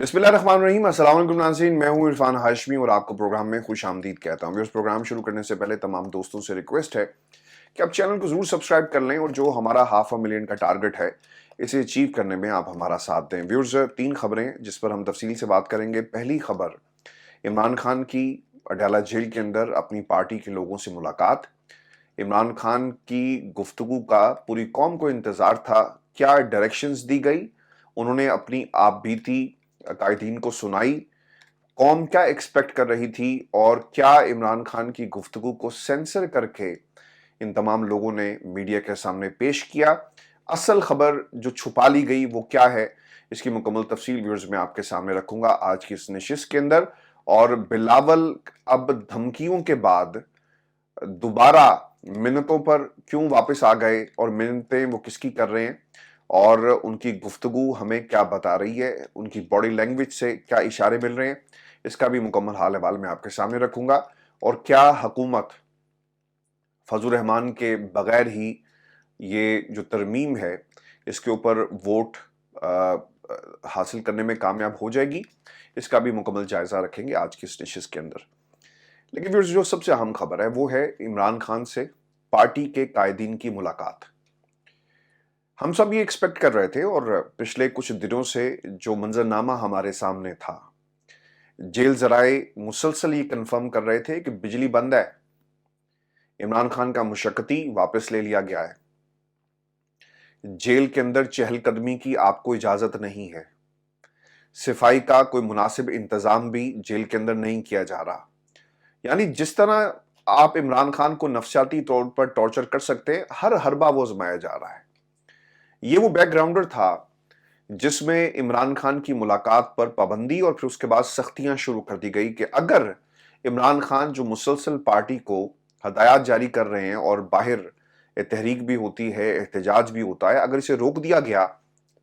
बिस्मिल्लाहिर्रहमानिर्रहीम। अस्सलाम वालेकुम नाज़रीन, मैं हूं इरफान हाशमी और आपको प्रोग्राम में खुश आमदीद कहता हूं। इस प्रोग्राम शुरू करने से पहले तमाम दोस्तों से रिक्वेस्ट है कि आप चैनल को जरूर सब्सक्राइब कर लें और जो हमारा 500,000 का टारगेट है इसे अचीव करने में आप हमारा साथ दें। व्यूअर्स, 3 खबरें जिस पर हम तफसील से बात करेंगे। पहली खबर, इमरान खान की अडाला जेल के अंदर अपनी पार्टी के लोगों से मुलाकात। इमरान खान की गुफ्तगू का पूरी कौम को इंतजार था, क्या डायरेक्शंस दी गई, उन्होंने अपनी आप बीती कायदीन को सुनाई, कौम क्या एक्सपेक्ट कर रही थी और क्या इमरान खान की गुफ्तगू को सेंसर करके इन तमाम लोगों ने मीडिया के सामने पेश किया। असल खबर जो छुपा ली गई वो क्या है, इसकी मुकम्मल तफसील व्यूअर्स में आपके सामने रखूंगा आज की इस नशिस्त के अंदर। और बिलावल अब धमकियों के बाद दोबारा मिन्नतों पर क्यों वापस आ गए और मिन्नतें वो किसकी कर रहे हैं और उनकी गुफ्तगू हमें क्या बता रही है, उनकी बॉडी लैंग्वेज से क्या इशारे मिल रहे हैं, इसका भी मुकम्मल हाल अहवाल मैं आपके सामने रखूंगा। और क्या हुकूमत फजल रहमान के बगैर ही ये जो तरमीम है इसके ऊपर वोट हासिल करने में कामयाब हो जाएगी, इसका भी मुकम्मल जायजा रखेंगे आज की इस नशिस्त के अंदर। लेकिन फिर जो सबसे अहम खबर है वो है इमरान खान से पार्टी के कायदीन की मुलाकात। हम सब ये एक्सपेक्ट कर रहे थे और पिछले कुछ दिनों से जो मंजरनामा हमारे सामने था, जेल जराए मुसलसल ये कंफर्म कर रहे थे कि बिजली बंद है, इमरान खान का मुशक्कती वापस ले लिया गया है, जेल के अंदर चहलकदमी की आपको इजाजत नहीं है, सफाई का कोई मुनासिब इंतजाम भी जेल के अंदर नहीं किया जा रहा। यानी जिस तरह आप इमरान खान को नफसियाती तौर पर टॉर्चर कर सकते हैं, हर हरबा वो आजमाया जा रहा है। ये वो बैकग्राउंडर था जिसमें इमरान खान की मुलाकात पर पाबंदी और फिर उसके बाद सख्तियां शुरू कर दी गई कि अगर इमरान खान जो मुसलसल पार्टी को हदायत जारी कर रहे हैं और बाहर तहरीक भी होती है, एहतजाज भी होता है, अगर इसे रोक दिया गया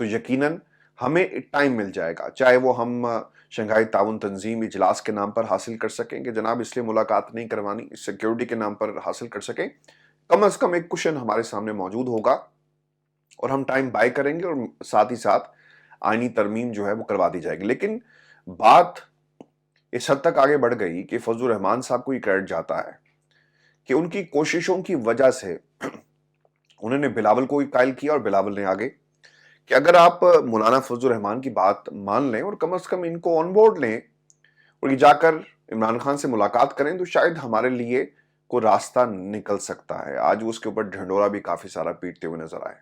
तो यकीनन हमें टाइम मिल जाएगा, चाहे वो हम शंघाई ताउन तंजीम इजलास के नाम पर हासिल कर सकें कि जनाब इसलिए मुलाकात नहीं करवानी, सिक्योरिटी के नाम पर हासिल कर सकें, कम अज कम एक कुशन हमारे सामने मौजूद होगा और हम टाइम बाय करेंगे और साथ ही साथ आईनी तरमीम जो है वो करवा दी जाएगी। लेकिन बात इस हद तक आगे बढ़ गई कि फजल रहमान साहब को ये क्रेडिट जाता है कि उनकी कोशिशों की वजह से उन्होंने बिलावल को ही कायल किया और बिलावल ने आगे कि अगर आप मौलाना फजल रहमान की बात मान लें और कम से कम इनको ऑन बोर्ड लें और ये जाकर इमरान खान से मुलाकात करें तो शायद हमारे लिए कोई रास्ता निकल सकता है। आज वो उसके ऊपर ढंडोरा भी काफी सारा पीटते हुए नजर आए।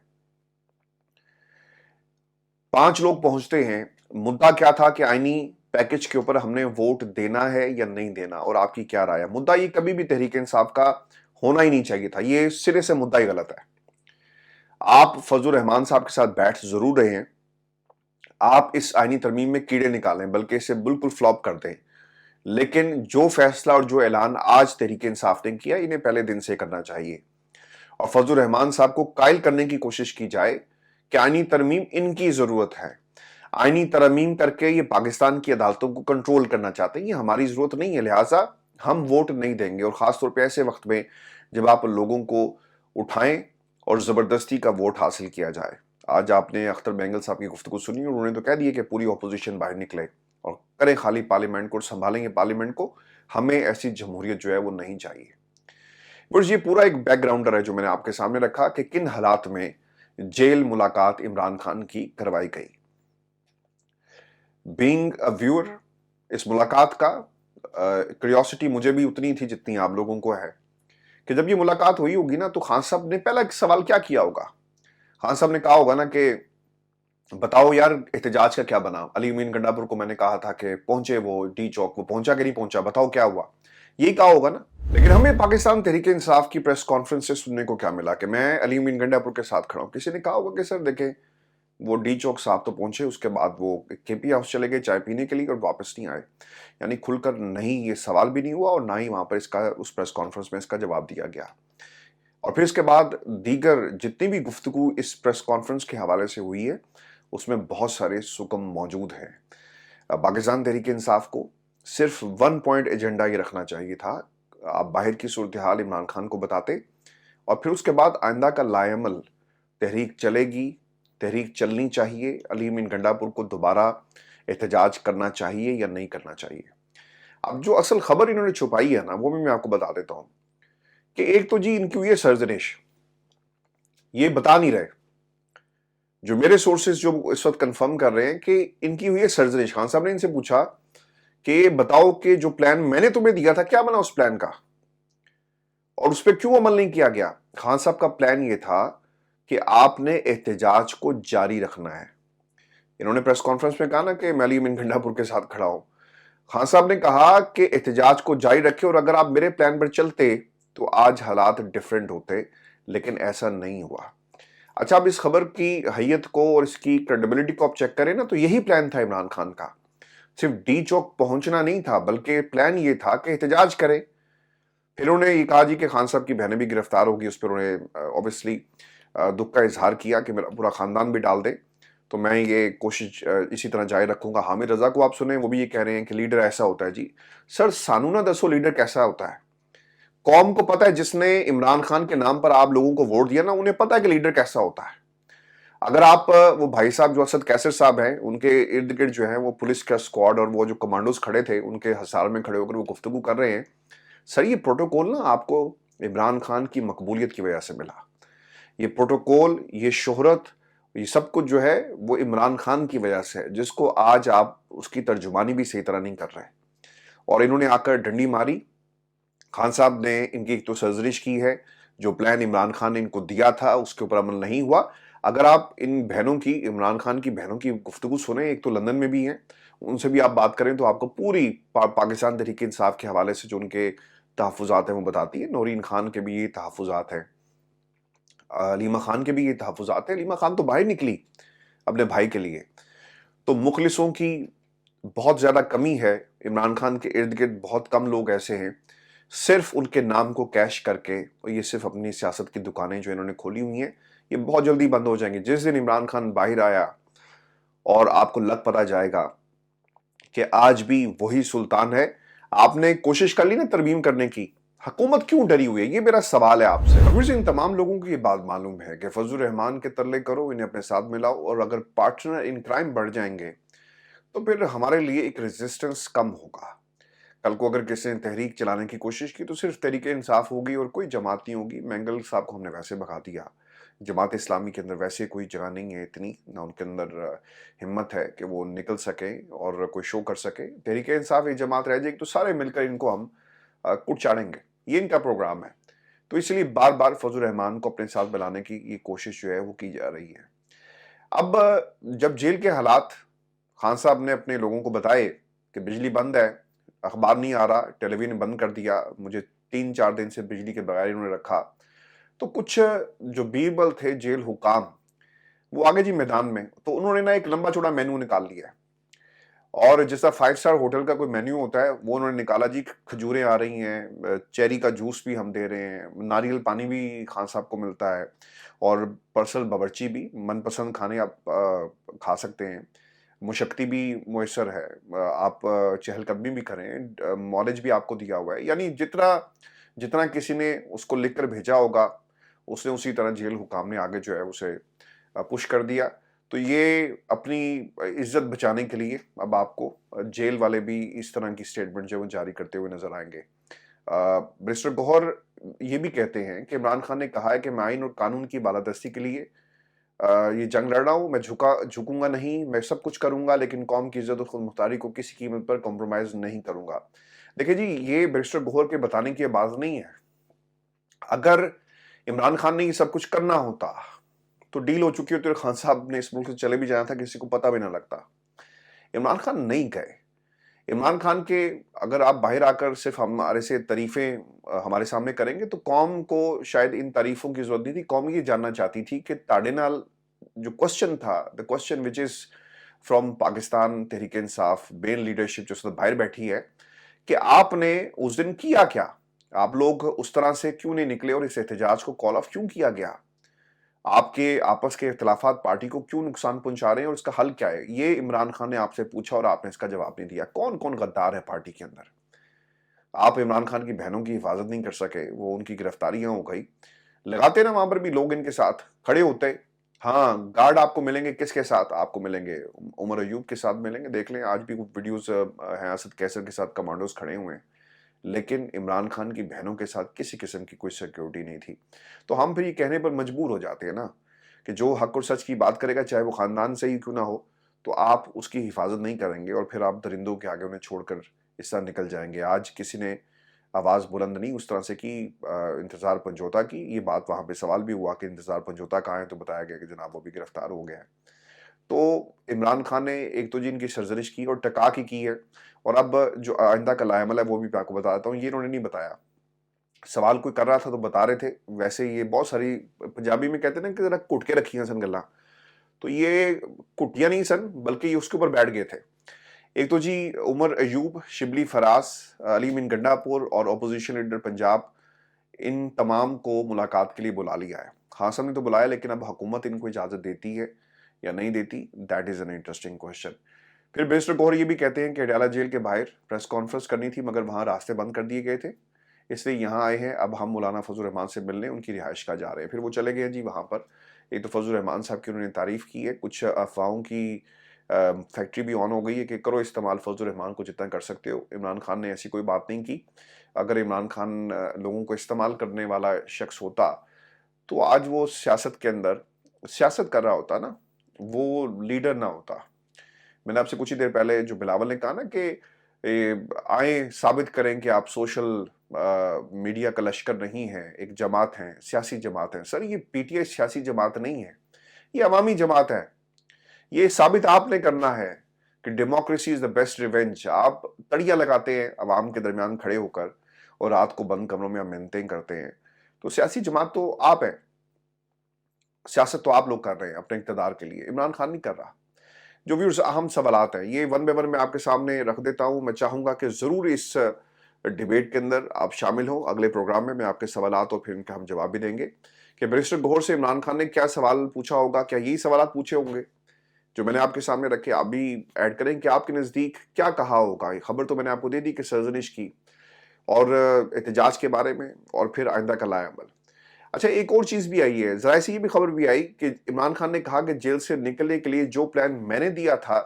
5 लोग पहुंचते हैं, मुद्दा क्या था कि आईनी पैकेज के ऊपर हमने वोट देना है या नहीं देना और आपकी क्या राय है। मुद्दा ये कभी भी तहरीक इंसाफ का होना ही नहीं चाहिए था, ये सिरे से मुद्दा ही गलत है। आप फजल रहमान साहब के साथ बैठ जरूर रहे हैं, आप इस आईनी तरमीम में कीड़े निकालें बल्कि इसे बिल्कुल फ्लॉप कर दें, लेकिन जो फैसला और जो ऐलान आज तहरीक इंसाफ ने किया इन्हें पहले दिन से करना चाहिए और फजल रहमान साहब को कायल करने की कोशिश की जाए कि आईनी तरमीम इनकी जरूरत है। आईनी तरमीम करके ये पाकिस्तान की अदालतों को कंट्रोल करना चाहते हैं, ये हमारी जरूरत नहीं है, लिहाजा हम वोट नहीं देंगे। और खासतौर पर ऐसे वक्त में जब आप लोगों को उठाएं और जबरदस्ती का वोट हासिल किया जाए। आज आपने अख्तर बेंगल साहब की गुफ्तगू सुनी और उन्होंने तो कह दिया कि पूरी अपोजिशन बाहर निकले और करें खाली पार्लियामेंट को और संभालेंगे पार्लियामेंट को, हमें ऐसी जमहूरियत जो है वो नहीं चाहिए। बस ये पूरा एक बैकग्राउंडर है जो मैंने आपके सामने रखा कि किन हालात में जेल मुलाकात इमरान खान की करवाई गई। बीइंग अ व्यूअर इस मुलाकात का क्यूरियोसिटी मुझे भी उतनी थी जितनी आप लोगों को है कि जब ये मुलाकात हुई होगी ना तो खान साहब ने पहला सवाल क्या किया होगा। खान साहब ने कहा होगा ना कि बताओ यार एहतजाज का क्या बना। अली अमीन गंडापुर को मैंने कहा था कि पहुंचे वो डी चौक, वो पहुंचा कि नहीं पहुंचा, बताओ क्या हुआ, यही कहा होगा ना। लेकिन हमें पाकिस्तान तहरीक इंसाफ की प्रेस कॉन्फ्रेंस से सुनने को क्या मिला कि मैं अली अमीन गंडापुर के साथ खड़ा हूं, किसी ने कहा होगा कि सर देखें वो डी चौक साहब तो पहुंचे, उसके बाद वो केपी हाउस चले गए चाय पीने के लिए और वापस नहीं आए। यानी खुलकर नहीं ये सवाल भी नहीं हुआ और ना ही वहां पर इसका उस प्रेस कॉन्फ्रेंस में इसका जवाब दिया गया। और फिर इसके बाद दीगर जितनी भी गुफ्तगू इस प्रेस कॉन्फ्रेंस के हवाले से हुई है उसमें बहुत सारे सुकम मौजूद हैं। पाकिस्तान तहरीक इंसाफ को सिर्फ 1 पॉइंट एजेंडा ये रखना चाहिए था, आप बाहर की सूरत हाल इमरान खान को बताते और फिर उसके बाद आइंदा का लाएमल तहरीक चलेगी, तहरीक चलनी चाहिए, अली अमीन गंडापुर को दोबारा एहतजाज करना चाहिए या नहीं करना चाहिए। अब जो असल खबर इन्होंने छुपाई है ना, वो भी मैं आपको बता देता हूं कि एक तो जी इनकी हुई है सर्जनेश, ये बता नहीं रहे। जो मेरे सोर्सेज जो इस वक्त कंफर्म कर रहे हैं कि इनकी हुई है सर्जनेश। खान साहब ने इनसे पूछा कि बताओ कि जो प्लान मैंने तुम्हें दिया था क्या बना उस प्लान का, और उस पर क्यों अमल नहीं किया गया। खान साहब का प्लान ये था कि आपने एहतजाज को जारी रखना है। इन्होंने प्रेस कॉन्फ्रेंस में कहा ना कि मैं अली अमीन गंडापुर के साथ खड़ा हूं। खान साहब ने कहा कि एहतजाज को जारी रखे, और अगर आप मेरे प्लान पर चलते तो आज हालात डिफरेंट होते, लेकिन ऐसा नहीं हुआ। अच्छा, अब इस खबर की हैयत को और इसकी क्रेडिबिलिटी को आप चेक करें ना, तो यही प्लान था इमरान खान का। सिर्फ डी चौक पहुंचना नहीं था, बल्कि प्लान ये था कि एहतजाज करें। फिर उन्होंने ये कहा जी कि खान साहब की बहनें भी गिरफ्तार होगी। उस पर उन्होंने ऑब्वियसली दुख का इजहार किया कि मेरा पूरा खानदान भी डाल दे, तो मैं ये कोशिश इसी तरह जारी रखूंगा। हामिद रजा को आप सुने, वो भी ये कह रहे हैं कि लीडर ऐसा होता है। जी सर, सानू ना दसो लीडर कैसा होता है। कौम को पता है, जिसने इमरान खान के नाम पर आप लोगों को वोट दिया ना, उन्हें पता है कि लीडर कैसा होता है। अगर आप वो भाई साहब जो असद कैसर साहब हैं, उनके इर्द गिर्द जो है वो पुलिस का स्क्वाड और वो जो कमांडोज खड़े थे, उनके हसार में खड़े होकर वो गुफ्तगू कर रहे हैं। सर, ये प्रोटोकॉल ना आपको इमरान खान की मकबूलियत की वजह से मिला। ये प्रोटोकॉल, ये शोहरत, ये सब कुछ जो है वो इमरान खान की वजह से है, जिसको आज आप उसकी तर्जुमानी भी सही तरह नहीं कर रहे। और इन्होंने आकर डंडी मारी। खान साहब ने इनकी एक तो सर्जरिश की है। जो प्लान इमरान खान ने इनको दिया था उसके ऊपर अमल नहीं हुआ। अगर आप इन बहनों की, इमरान खान की बहनों की गुफ्तगू सुने, एक तो लंदन में भी हैं, उनसे भी आप बात करें तो आपको पूरी पाकिस्तान तहरीक इंसाफ के हवाले से जो उनके तहफ़्फ़ुज़ात हैं वो बताती है। नौरीन खान के भी ये तहफ़्फ़ुज़ात हैं, लीमा खान के भी ये तहफ़्फ़ुज़ात हैं। लीमा खान तो बाहर निकली अपने भाई के लिए। तो मुखलिसों की बहुत ज़्यादा कमी है। इमरान खान के इर्द गिर्द बहुत कम लोग ऐसे हैं, सिर्फ उनके नाम को कैश करके, और ये सिर्फ अपनी सियासत की दुकानें जो इन्होंने खोली हुई हैं, ये बहुत जल्दी बंद हो जाएंगी। जिस दिन इमरान खान बाहर आया और आपको लग पता जाएगा कि आज भी वही सुल्तान है। आपने कोशिश कर ली ना तरमीम करने की, हुकूमत क्यों डरी हुई है, ये मेरा सवाल है आपसे। मुझे इन तमाम लोगों को ये बात मालूम है कि फजल रहमान के तरले करो, इन्हें अपने साथ मिलाओ, और अगर पार्टनर इन क्राइम बढ़ जाएंगे तो फिर हमारे लिए एक रेजिस्टेंस कम होगा। कल को अगर किसी ने तहरीक चलाने की कोशिश की तो सिर्फ तहरीक इंसाफ होगी और कोई जमात नहीं होगी। मैंगल साहब को हमने वैसे भगा दिया। जमात इस्लामी के अंदर वैसे कोई जगह नहीं है इतनी, ना उनके अंदर हिम्मत है कि वो निकल सके और कोई शो कर सके। तहरीक इंसाफ एक जमात रह जाएगी तो सारे मिलकर इनको हम कुट चाड़ेंगे, ये इनका प्रोग्राम है। तो इसलिए बार बार फजल रहमान को अपने साथ बुलाने की ये कोशिश जो है वो की जा रही है। अब जब जेल के हालात खान साहब ने अपने लोगों को बताए कि बिजली बंद है, अखबार नहीं आ रहा, टेलीविजन बंद कर दिया, मुझे 3-4 दिन से बिजली के बगैर इन्होंने रखा, तो कुछ जो बीरबल थे जेल हुकाम, वो आगे जी मैदान में, तो उन्होंने ना एक लंबा चौड़ा मेन्यू निकाल लिया है। और जैसा 5 स्टार होटल का कोई मेन्यू होता है वो उन्होंने निकाला जी। खजूरें आ रही हैं, चेरी का जूस भी हम दे रहे हैं, नारियल पानी भी खान साहब को मिलता है, और पर्सनल बावर्ची भी, मनपसंद खाने आप खा सकते हैं। मुशक्ति भी मुयसर है, आप चहलकदमी भी करें, नॉलेज भी आपको दिया हुआ है। यानी जितना जितना किसी ने उसको लिख कर भेजा होगा, उसने उसी तरह जेल हुकाम ने आगे जो है उसे पुश कर दिया। तो ये अपनी इज्जत बचाने के लिए अब आपको जेल वाले भी इस तरह की स्टेटमेंट जो है वो जारी करते हुए नजर आएंगे। बैरिस्टर गौहर ये भी कहते हैं कि इमरान खान ने कहा है कि मैं आइन और कानून की बालादस्ती के लिए ये जंग लड़ रहा हूँ, मैं झुकूंगा नहीं, मैं सब कुछ करूंगा, लेकिन कौम की इज्जत और खुद मुख्तारी को किसी कीमत पर कॉम्प्रोमाइज नहीं करूंगा। देखिए जी, ये बैरिस्टर गौहर के बताने की बात नहीं है। अगर इमरान खान ने ये सब कुछ करना होता तो डील हो चुकी होती, और खान साहब ने इस मुल्क से चले भी जाना था, किसी को पता भी ना लगता। इमरान खान नहीं गए। इमरान खान के अगर आप बाहर आकर सिर्फ हमारे से तारीफें हमारे सामने करेंगे तो कौम को शायद इन तारीफों की जरूरत नहीं थी। कौम ये जानना चाहती थी कि ताड़े नाल जो क्वेश्चन था, the question which is from Pakistan Tehreek Insaf main leadership जो बाहर बैठी है, कि आपने उस दिन किया क्या। आप लोग उस तरह से क्यों नहीं निकले और इस एहतजाज को कॉल ऑफ क्यों किया गया। आपके आपस के इख्तलाफात पार्टी को क्यों नुकसान पहुंचा रहे हैं और इसका हल क्या है, ये इमरान खान ने आपसे पूछा और आपने इसका जवाब नहीं दिया। कौन कौन गद्दार है पार्टी के अंदर। आप इमरान खान की बहनों की हिफाजत नहीं कर सके, वो उनकी गिरफ्तारियां हो गई। लगाते ना वहां पर भी लोग इनके साथ खड़े होते, हाँ, गार्ड आपको मिलेंगे किसके साथ? आपको मिलेंगे उमर अयूब के साथ मिलेंगे। देख लें आज भी वो वीडियोज़ हैं, असद कैसर के साथ कमांडोज़ खड़े हुए हैं। लेकिन इमरान खान की बहनों के साथ किसी किस्म की कोई सिक्योरिटी नहीं थी। तो हम फिर ये कहने पर मजबूर हो जाते हैं ना कि जो हक और सच की बात करेगा, चाहे वो ख़ानदान से ही क्यों ना हो, तो आप उसकी हिफाज़त नहीं करेंगे और फिर आप दरिंदों के आगे उन्हें छोड़कर इस तरह निकल जाएँगे। आज किसी ने आवाज़ बुलंद नहीं उस तरह से की इंतज़ार पंजोता की। ये बात वहाँ पे सवाल भी हुआ कि इंतज़ार पंजोता कहाँ है? तो बताया गया कि जनाब वो भी गिरफ्तार हो गया है। तो इमरान खान ने एक तो जी इनकी सरजरिश की और टका की है, और अब जो आइंदा का लाएमल है वो भी मैं आपको बताता हूँ, ये इन्होंने नहीं बताया। सवाल कोई कर रहा था तो बता रहे थे, वैसे ये बहुत सारी पंजाबी में कहते हैं ना कि ज़रा घुट के रखियाँ सन गल्लां, तो ये घुटियाँ नहीं सन बल्कि ये उसके ऊपर बैठ गए थे। एक तो जी उमर अयूब, शिबली फरास, अली मीन गंडापुर और अपोजिशन लीडर पंजाब, इन तमाम को मुलाकात के लिए बुला लिया है। हाँ साहब ने तो बुलाया, लेकिन अब हुकूमत इनको इजाज़त देती है या नहीं देती, that is an interesting question. फिर मिनिस्टर गौहर ये भी कहते हैं कि अडयाला जेल के बाहर प्रेस कॉन्फ्रेंस करनी थी मगर वहाँ रास्ते बंद कर दिए गए थे, इसलिए यहाँ आए हैं। अब हम मौलाना फजल रहमान से मिलने उनकी रिहाइश का जा रहे हैं। फिर वो चले गए जी वहाँ पर। एक तो फजल रहमान साहब की उन्होंने तारीफ़ की है, कुछ अफवाहों की फैक्ट्री भी ऑन हो गई है कि करो इस्तेमाल फजल रहमान को जितना कर सकते हो। इमरान खान ने ऐसी कोई बात नहीं की। अगर इमरान खान लोगों को इस्तेमाल करने वाला शख्स होता तो आज वो सियासत के अंदर सियासत कर रहा होता ना, वो लीडर ना होता। मैंने आपसे कुछ ही देर पहले जो बिलावल ने कहा ना कि आए साबित करें कि आप सोशल मीडिया का लश्कर नहीं है, एक जमात है, सियासी जमात है। सर ये पीटीआई सियासी जमात नहीं है, ये अवामी जमात है। ये साबित आपने करना है कि democracy is the best revenge. आप तड़िया लगाते हैं अवाम के दरमियान खड़े होकर और रात को बंद कमरों में मेहनतें करते हैं। तो सियासी जमात तो आप है, सियासत तो आप लोग कर रहे हैं अपने इक़्तिदार के लिए, इमरान खान नहीं कर रहा। जो व्यूअर्स अहम सवालात हैं ये वन बाय वन मैं आपके सामने रख देता हूं। मैं चाहूंगा कि ज़रूर इस डिबेट के अंदर आप शामिल हो। अगले प्रोग्राम में मैं आपके सवालात और फिर इनके हम जवाब भी देंगे कि बैरिस्टर गौहर से इमरान खान ने क्या सवाल पूछा होगा, क्या यही सवालात पूछे होंगे जो मैंने आपके सामने रखे। आप भी ऐड करें कि आपके नज़दीक क्या कहा होगा। ये खबर तो मैंने आपको दे दी कि सरजनिश की और एहतजाज के बारे में और फिर आइंदा का लाएअमल। अच्छा एक और चीज़ भी आई है, ज़रा सी ये भी खबर भी आई कि इमरान खान ने कहा कि जेल से निकलने के लिए जो प्लान मैंने दिया था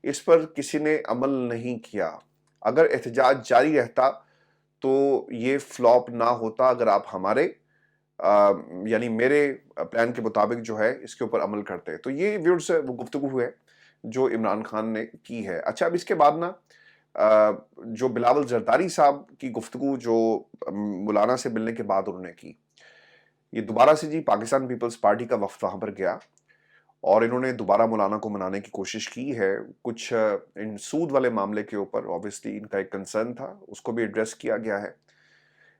इस पर किसी ने अमल नहीं किया। अगर एहतजाज जारी रहता तो ये फ्लॉप ना होता अगर आप हमारे यानी मेरे प्लान के मुताबिक जो है इसके ऊपर अमल करते। तो ये व्यूअर्स वो गुफ्तगू है जो इमरान खान ने की है। अच्छा अब इसके बाद ना जो बिलावल जरदारी साहब की गुफ्तगू जो मौलाना से मिलने के बाद उन्होंने की, ये दोबारा से जी पाकिस्तान पीपल्स पार्टी का वफ्द वहां पर गया और इन्होंने दोबारा मौलाना को मनाने की कोशिश की है। कुछ इन सूद वाले मामले के ऊपर ऑब्वियसली इनका एक कंसर्न था, उसको भी एड्रेस किया गया है।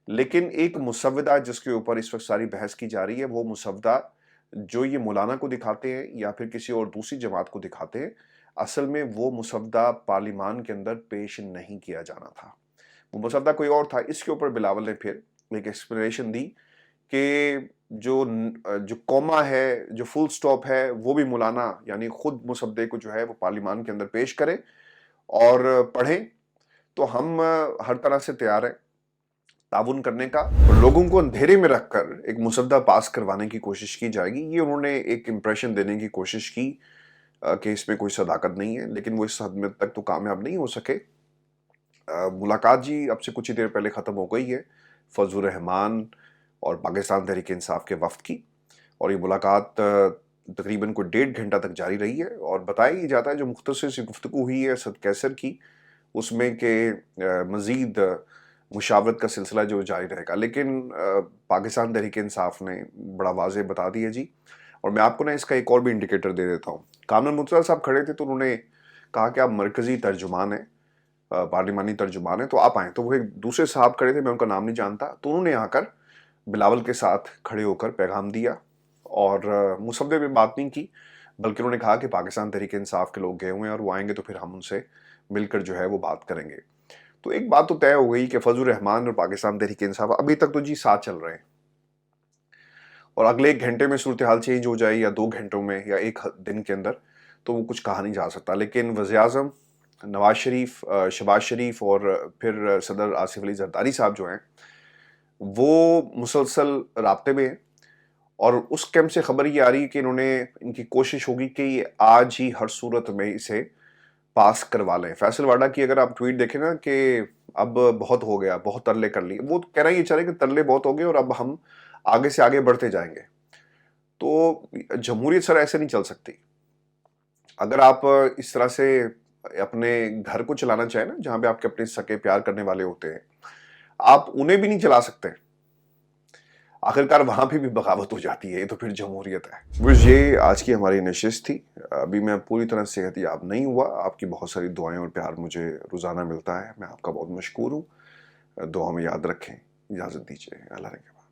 लेकिन एक मुसव्वदा जिसके ऊपर इस वक्त सारी बहस की जा रही है, वो मुसव्वदा जो ये मौलाना को दिखाते हैं या फिर किसी और दूसरी जमात को दिखाते हैं, असल में वो मुसव्वदा पार्लिमान के अंदर पेश नहीं किया जाना था, वो मुसव्वदा कोई और था। इसके ऊपर बिलावल ने फिर एक एक्सप्लेनेशन दी कि जो कॉमा है, जो फुल स्टॉप है, वो भी मौलाना यानी खुद मुसद्दे को जो है वो पार्लिमान के अंदर पेश करें और पढ़ें। तो हम हर तरह से तैयार हैं ताउन करने का, और लोगों को अंधेरे में रखकर एक मुसद्दा पास करवाने की कोशिश की जाएगी। ये उन्होंने एक इम्प्रेशन देने की कोशिश की कि इसमें कोई सदाकत नहीं है, लेकिन वो इस हद में तक तो कामयाब नहीं हो सके। मुलाकात जी अब से कुछ ही देर पहले ख़त्म हो गई है फजल रहमान और पाकिस्तान तहरीक इंसाफ के वफ्द की, और ये मुलाकात तकरीबन कोई 1.5 घंटा तक जारी रही है। और बताया ही जाता है जो मुख्तसर सी गुफ्तगू हुई है असद कैसर की, उसमें के मज़ीद मुशावरत का सिलसिला जो जारी रहेगा। लेकिन पाकिस्तान तहरीक इंसाफ ने बड़ा वाज़ेह बता दिया जी। और मैं आपको ना इसका एक और भी इंडिकेटर दे देता हूँ। कामरान मुतला साहब खड़े थे तो उन्होंने कहा कि आप मरकज़ी तर्जुमान हैं, पार्लिमानी तर्जुमान है, तो आप आएँ। तो वो एक दूसरे साहब खड़े थे, मैं उनका नाम नहीं जानता, तो उन्होंने आकर बिलावल के साथ खड़े होकर पैगाम दिया और मुसव्वदे में बात नहीं की, बल्कि उन्होंने कहा कि पाकिस्तान तहरीक इंसाफ के लोग गए हुए हैं और वो आएंगे तो फिर हम उनसे मिलकर जो है वो बात करेंगे। तो एक बात तो तय हो गई कि फजल रहमान और पाकिस्तान तहरीक इंसाफ अभी तक तो जी साथ चल रहे हैं, और अगले 1 घंटे में सूरत हाल चेंज हो जाए या 2 घंटों में या 1 दिन के अंदर, तो वो कुछ कहा नहीं जा सकता। लेकिन वज़ीर-ए-आज़म नवाज शरीफ, शहबाज शरीफ और फिर सदर आसिफ अली जरदारी साहब जो हैं वो मुसलसल राब्ते में हैं اور اس कैंप से खबर ये आ रही है कि इनकी कोशिश होगी कि आज ही हर सूरत में इसे पास करवा लें। फैसल वाडा की अगर आप ट्वीट देखें ना कि अब बहुत हो गया, बहुत तरले कर लिए, वो कहना ये चाह रहे हैं कि तरले बहुत हो गए और अब हम आगे से आगे बढ़ते जाएंगे। तो जमहूरियत सर ऐसे नहीं चल सकती। अगर आप इस तरह से अपने घर को चलाना चाहें ना, जहां पे आपके अपने सके प्यार करने वाले होते हैं, आप उन्हें भी नहीं चला सकते। आखिरकार वहां पे भी बगावत हो जाती है, ये तो फिर जमहूरियत है। बस ये आज की हमारी नशिस्त थी। अभी मैं पूरी तरह सेहतयाब नहीं हुआ, आपकी बहुत सारी दुआएं और प्यार मुझे रोजाना मिलता है, मैं आपका बहुत मशकूर हूँ। दुआ में याद रखें। इजाजत दीजिए। अल्लाह